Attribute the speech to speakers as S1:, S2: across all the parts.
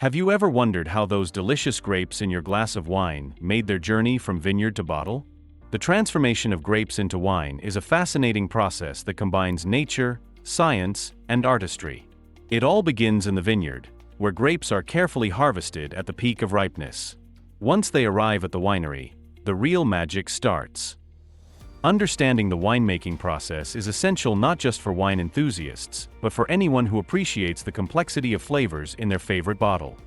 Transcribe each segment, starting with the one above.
S1: Have you ever wondered how those delicious grapes in your glass of wine made their journey from vineyard to bottle? The transformation of grapes into wine is a fascinating process that combines nature, science, and artistry. It all begins in the vineyard, where grapes are carefully harvested at the peak of ripeness. Once they arrive at the winery, the real magic starts. Understanding the winemaking process is essential not just for wine enthusiasts, but for anyone who appreciates the complexity of flavors in their favorite bottle.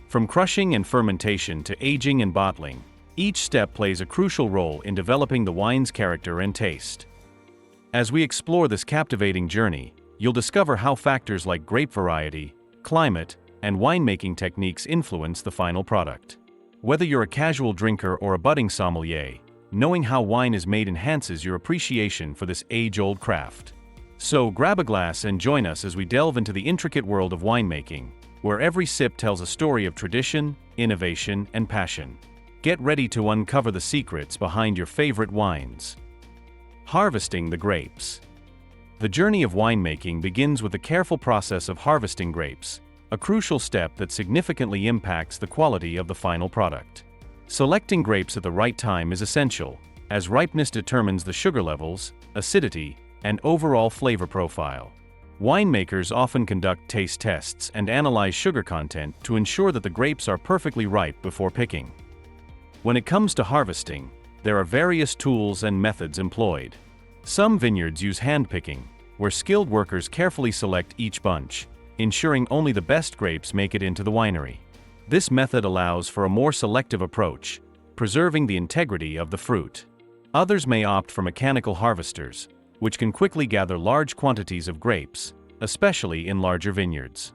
S1: From crushing and fermentation to aging and bottling, each step plays a crucial role in developing the wine's character and taste. As we explore this captivating journey, you'll discover how factors like grape variety, climate, and winemaking techniques influence the final product. Whether you're a casual drinker or a budding sommelier, knowing how wine is made enhances your appreciation for this age-old craft. So grab a glass and join us as we delve into the intricate world of winemaking, where every sip tells a story of tradition, innovation, and passion. Get ready to uncover the secrets behind your favorite wines. Harvesting the grapes. The journey of winemaking begins with the careful process of harvesting grapes, a crucial step that significantly impacts the quality of the final product. Selecting grapes at the right time is essential, as ripeness determines the sugar levels, acidity, and overall flavor profile. Winemakers often conduct taste tests and analyze sugar content to ensure that the grapes are perfectly ripe before picking. When it comes to harvesting, there are various tools and methods employed. Some vineyards use hand-picking, where skilled workers carefully select each bunch, ensuring only the best grapes make it into the winery. This method allows for a more selective approach, preserving the integrity of the fruit. Others may opt for mechanical harvesters, which can quickly gather large quantities of grapes, especially in larger vineyards.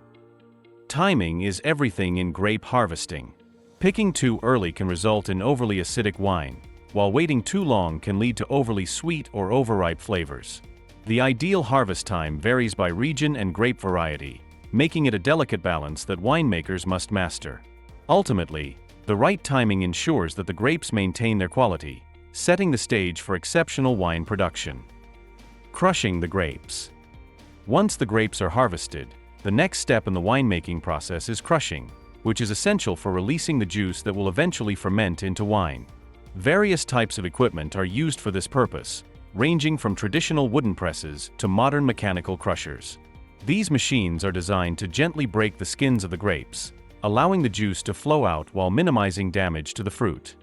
S1: Timing is everything in grape harvesting. Picking too early can result in overly acidic wine, while waiting too long can lead to overly sweet or overripe flavors. The ideal harvest time varies by region and grape variety, making it a delicate balance that winemakers must master. Ultimately, the right timing ensures that the grapes maintain their quality, setting the stage for exceptional wine production. Crushing the grapes. Once the grapes are harvested, the next step in the winemaking process is crushing, which is essential for releasing the juice that will eventually ferment into wine. Various types of equipment are used for this purpose, ranging from traditional wooden presses to modern mechanical crushers. These machines are designed to gently break the skins of the grapes, allowing the juice to flow out while minimizing damage to the fruit.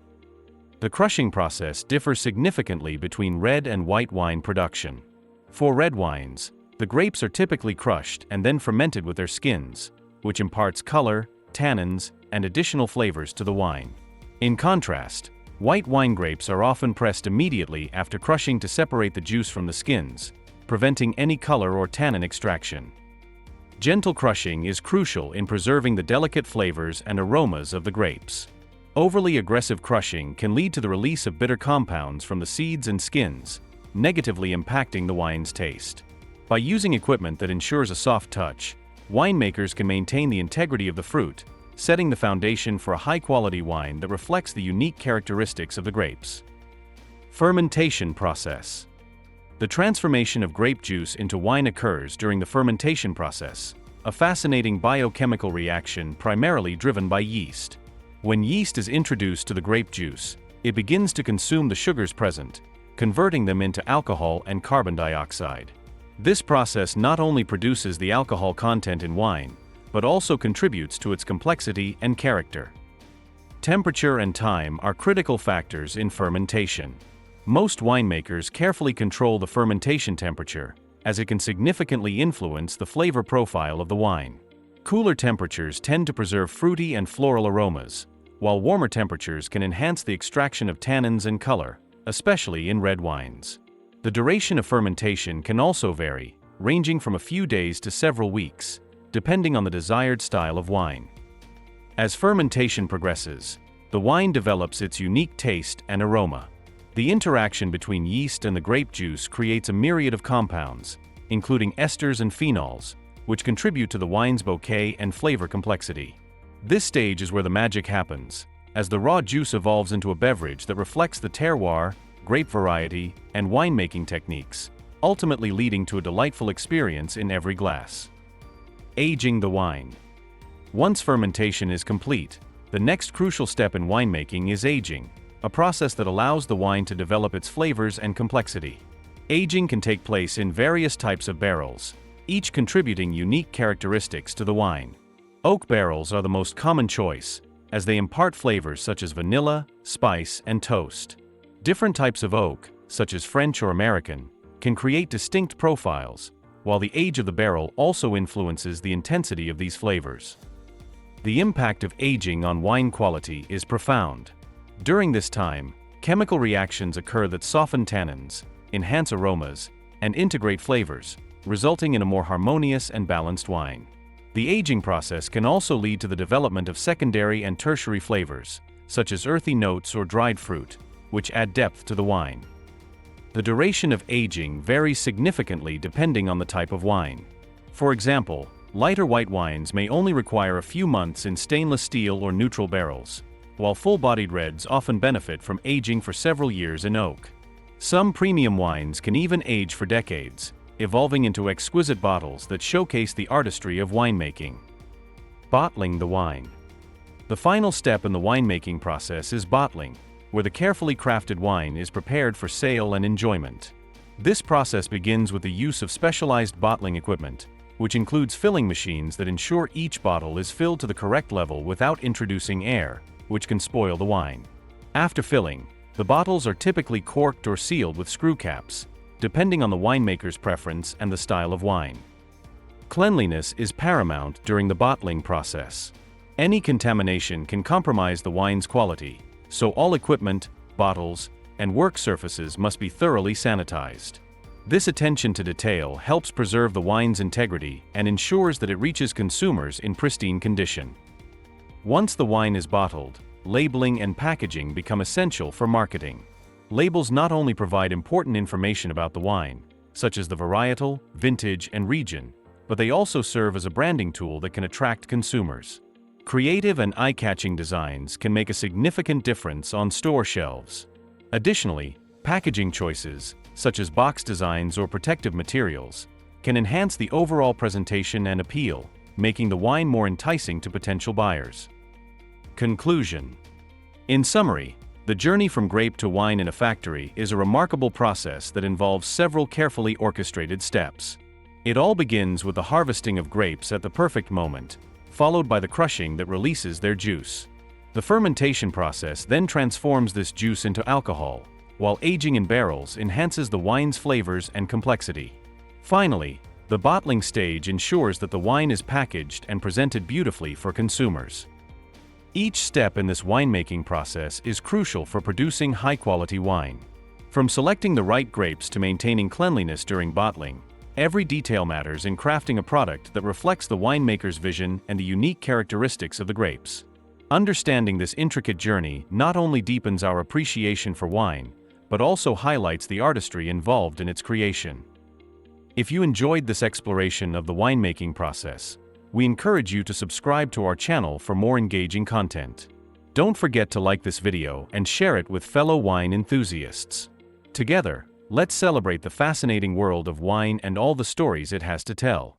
S1: The crushing process differs significantly between red and white wine production. For red wines, the grapes are typically crushed and then fermented with their skins, which imparts color, tannins, and additional flavors to the wine. In contrast, white wine grapes are often pressed immediately after crushing to separate the juice from the skins, preventing any color or tannin extraction. Gentle crushing is crucial in preserving the delicate flavors and aromas of the grapes. Overly aggressive crushing can lead to the release of bitter compounds from the seeds and skins, negatively impacting the wine's taste. By using equipment that ensures a soft touch, winemakers can maintain the integrity of the fruit, setting the foundation for a high-quality wine that reflects the unique characteristics of the grapes. Fermentation process. The transformation of grape juice into wine occurs during the fermentation process, a fascinating biochemical reaction primarily driven by yeast. When yeast is introduced to the grape juice, it begins to consume the sugars present, converting them into alcohol and carbon dioxide. This process not only produces the alcohol content in wine, but also contributes to its complexity and character. Temperature and time are critical factors in fermentation. Most winemakers carefully control the fermentation temperature, as it can significantly influence the flavor profile of the wine. Cooler temperatures tend to preserve fruity and floral aromas, while warmer temperatures can enhance the extraction of tannins and color, especially in red wines. The duration of fermentation can also vary, ranging from a few days to several weeks, depending on the desired style of wine. As fermentation progresses, the wine develops its unique taste and aroma. The interaction between yeast and the grape juice creates a myriad of compounds, including esters and phenols, which contribute to the wine's bouquet and flavor complexity. This stage is where the magic happens, as the raw juice evolves into a beverage that reflects the terroir, grape variety, and winemaking techniques, ultimately leading to a delightful experience in every glass. Aging the wine. Once fermentation is complete, the next crucial step in winemaking is aging, a process that allows the wine to develop its flavors and complexity. Aging can take place in various types of barrels, each contributing unique characteristics to the wine. Oak barrels are the most common choice, as they impart flavors such as vanilla, spice, and toast. Different types of oak, such as French or American, can create distinct profiles, while the age of the barrel also influences the intensity of these flavors. The impact of aging on wine quality is profound. During this time, chemical reactions occur that soften tannins, enhance aromas, and integrate flavors, resulting in a more harmonious and balanced wine. The aging process can also lead to the development of secondary and tertiary flavors, such as earthy notes or dried fruit, which add depth to the wine. The duration of aging varies significantly depending on the type of wine. For example, lighter white wines may only require a few months in stainless steel or neutral barrels, while full-bodied reds often benefit from aging for several years in oak. Some premium wines can even age for decades, evolving into exquisite bottles that showcase the artistry of winemaking. Bottling the wine. The final step in the winemaking process is bottling, where the carefully crafted wine is prepared for sale and enjoyment. This process begins with the use of specialized bottling equipment, which includes filling machines that ensure each bottle is filled to the correct level without introducing air, which can spoil the wine. After filling, the bottles are typically corked or sealed with screw caps, depending on the winemaker's preference and the style of wine. Cleanliness is paramount during the bottling process. Any contamination can compromise the wine's quality, so all equipment, bottles, and work surfaces must be thoroughly sanitized. This attention to detail helps preserve the wine's integrity and ensures that it reaches consumers in pristine condition. Once the wine is bottled, labeling and packaging become essential for marketing. Labels not only provide important information about the wine, such as the varietal, vintage, and region, but they also serve as a branding tool that can attract consumers. Creative and eye-catching designs can make a significant difference on store shelves. Additionally, packaging choices, such as box designs or protective materials, can enhance the overall presentation and appeal, making the wine more enticing to potential buyers. Conclusion. In summary, the journey from grape to wine in a factory is a remarkable process that involves several carefully orchestrated steps. It all begins with the harvesting of grapes at the perfect moment, followed by the crushing that releases their juice. The fermentation process then transforms this juice into alcohol, while aging in barrels enhances the wine's flavors and complexity. Finally, the bottling stage ensures that the wine is packaged and presented beautifully for consumers. Each step in this winemaking process is crucial for producing high-quality wine. From selecting the right grapes to maintaining cleanliness during bottling, every detail matters in crafting a product that reflects the winemaker's vision and the unique characteristics of the grapes. Understanding this intricate journey not only deepens our appreciation for wine, but also highlights the artistry involved in its creation. If you enjoyed this exploration of the winemaking process, we encourage you to subscribe to our channel for more engaging content. Don't forget to like this video and share it with fellow wine enthusiasts. Together, let's celebrate the fascinating world of wine and all the stories it has to tell.